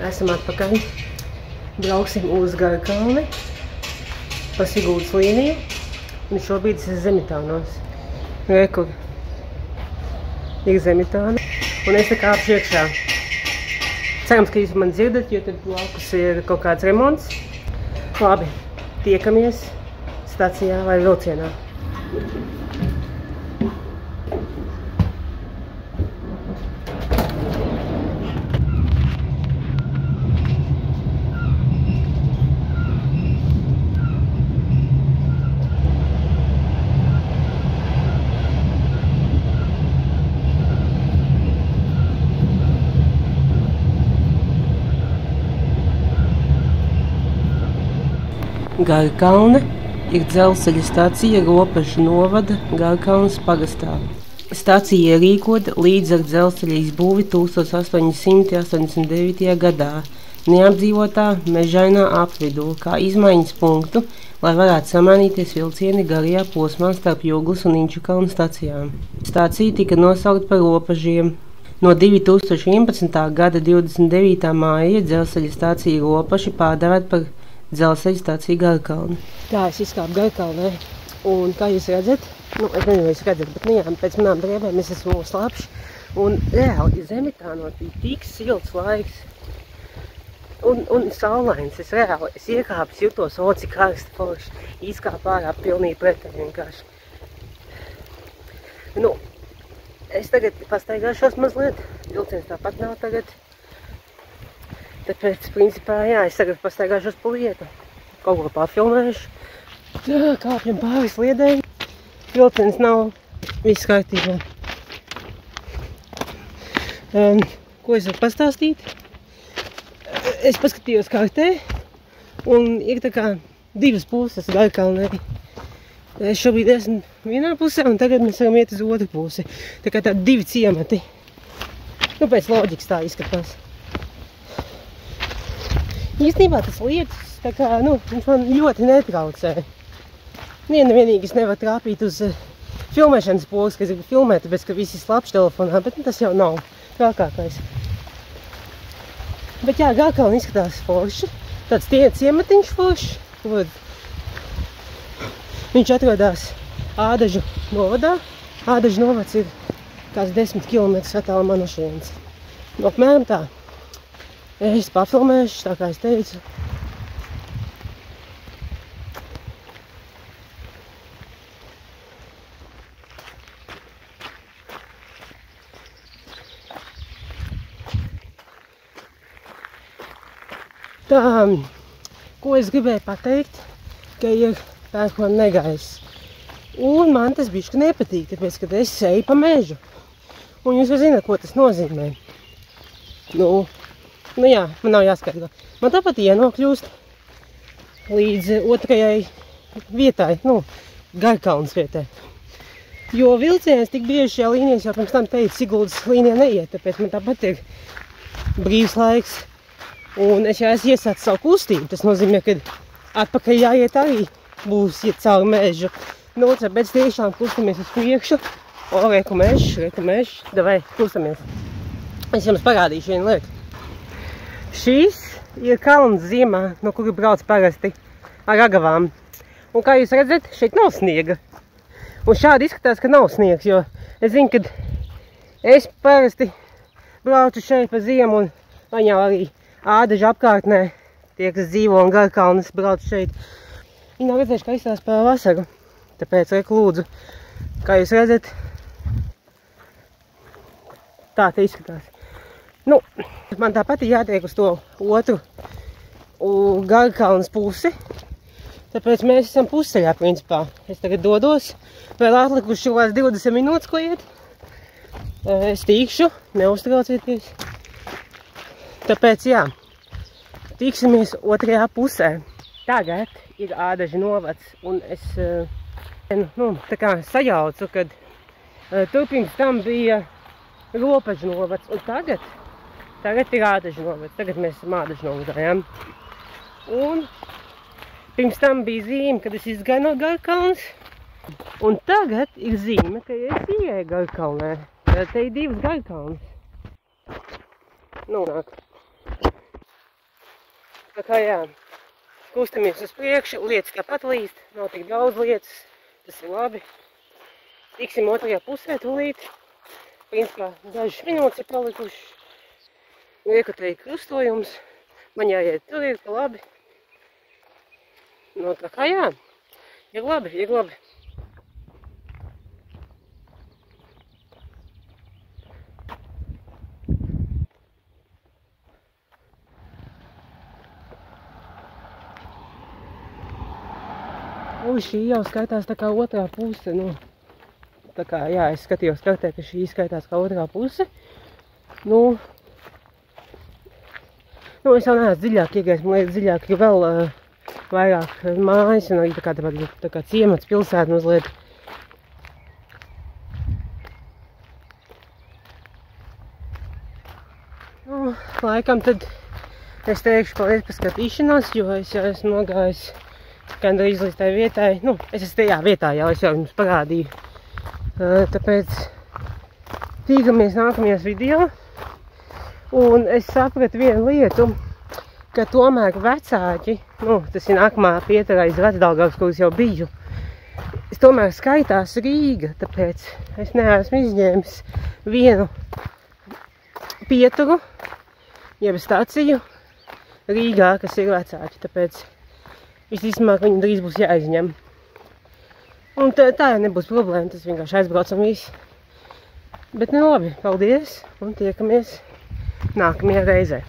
Esam atpakaļ. Brauksim uz Garkalni pa Siguldas līniju. Un šobrīd es Zemitānos. Kur ir Zemitāna. Un es te kāpšu iekšā. Cerams, ka jūs mani dzirdat, jo tad blakus ir kaut kāds remonts. Labi, tiekamies stacijā vai vilcienā. Garkalne ir dzelzceļa stacija Ropažu novada Garkalnes pagastā. Stacija ierīkota līdz ar dzelzceļa izbūvi 1889. gadā neapdzīvotā mežainā apvidū, kā izmaiņas punktu, lai varētu samainīties vilcieni garajā posmā starp Juglas un Inčukalnu stacijām. Stacija tika nosaukta par Ropažiem. No 2011. gada 29. māja dzelzceļa stacija Ropaži pārdevēt par dzelzceļa stācija Garkalne. Tā, es izkāpu Garkalnē, un kā jūs redzat, es nezinu, vai jūs redzat, bet jā, pēc manām drēbēm es esmu slapš, un reāli Zemitānos bija tik silts laiks, un saulains, es iekāpis, jutos, cik karsti forši, izkāpu ārā pilnīgi pretēji vienkārši. Es tagad pastaigāšos mazliet, vilciens tāpat nav tagad. Tāpēc, principā, jā, es tagad pastaigāšos pa lietu. Kaut ko pafilmēšu. Tā, kāpjam pāri sliedēm. Vilciens nav, viss kārtībā. Ko es varu pastāstīt? Es paskatījos kartē, un ir tā kā divas puses Garkalnē. Es šobrīd esmu vienā pusē, un tagad mēs varam iet uz otru pusi. Tā kā tādi divi ciemati. Pēc loģikas tā izskatās. Īstenībā tas lietas, tā kā, viņš man ļoti netraucē. Vienīgi es nevaru trāpīt uz filmēšanas pogas, ka es gribu filmēt, tāpēc, ka visi slapš telefonā, bet tas jau nav trakākais. Bet jā, Garkalne izskatās forši, tāds ciematiņš forši. Viņš atrodas Ādažu novadā. Ādažu novads ir kāds 10 km attālumā no šejienes. Apmēram tā. Es pafilmēšu, tā kā es teicu. Tā, ko es gribēju pateikt, ka ir pērkona negaiss. Un man tas bišķi nepatīk, tāpēc, ka es eju pa mežu. Un jūs jau zināt, ko tas nozīmē. Jā, man nav jāskaidro. Man tāpat ienokļūst līdz otrajai vietai, Garkalnes vietai. Jo vilciens tik bieži šajā līnijas jau pirms tam teica, Siguldas līnijā neiet, tāpēc man tāpat ir brīvs laiks. Un es jau esmu iesācis savu kustību, tas nozīmē, ka atpakaļ jāiet arī būs iet cauri mežu. Tāpēc tiešām kustamies uz priekšu. Reku mežs, davai, kustamies. Es jums parādīšu vienu lietu. Šīs ir kalns ziemā, no kura brauc parasti ar ragavām. Un kā jūs redzat, šeit nav sniega. Un šādi izskatās, ka nav sniegs, jo es zinu, ka es parasti braucu šeit pa ziemu un viņā arī Ādažu apkārtnē tie, kas dzīvo un Garkalnes brauc šeit. Viņi nav redzējuši, kā izstās par vasaru. Tāpēc reku lūdzu, kā jūs redzat, tā te izskatās. Man tāpat ir jātiek uz to otru Garkalnes pusi, tāpēc mēs esam pusceļā, principā. Es tagad dodos, vēl atlikuši šos 20 minūtes, ko iet. Es tikšu, neuztraucieties. Tāpēc, jā, tiksimies otrajā pusē. Tagad ir Ādažu novads, un es tā kā sajaucu, kad turpins tam bija Ropažu novads, un tagad ir Ādažu novads, tagad mēs esam Ādažu novadā. Un pirms tam bija zīme, kad es izgāju no Garkalnes, un tagad ir zīme, ka es ieeju Garkalnē. Te ir divas Garkalnes. Nāk. Tā kā jā, kustamies uz priekšu, lietas tāpat līst, nav tik daudz lietas, tas ir labi. Tiksim otrajā pusē tūlīt. Principā dažas minūtes ir palikušas. Lieku te ir krustojums, man jāiet tur ir pa labi. Nu, tā kā jā, ir labi, ir labi. Šī jau skaitās tā kā otrā puse, nu, tā kā, jā, es skatījos kartē, ka šī skaitās kā otrā puse. Nu, es jau neesmu dziļāk iegājis, man liekas dziļāk ir vēl vairāk mājas, un arī tā kā ciemats pilsēta mazliet. Nu, laikam tad es teikšu paldies par skatīšanos, jo es jau esmu nogājis gandrīz līdz tai vietai. Nu, es esmu tajā vietā jau, es jau jums parādīju. Tāpēc tīkamies nākamajās video. Un es sapratu vienu lietu, ka tomēr vecāki, nu, tas ir nākamā pieturā iz Vecdaugavas, kuras jau biju, es tomēr skaitās Rīga, tāpēc es neesmu izņēmis vienu pieturu, jeb staciju Rīgā, kas ir vecāki, tāpēc visticamāk viņu drīz būs jāizņem. Un tā jau nebūs problēma, tas vienkārši aizbraucam visi. Bet nu labi, paldies un tiekamies nākamajā reizē.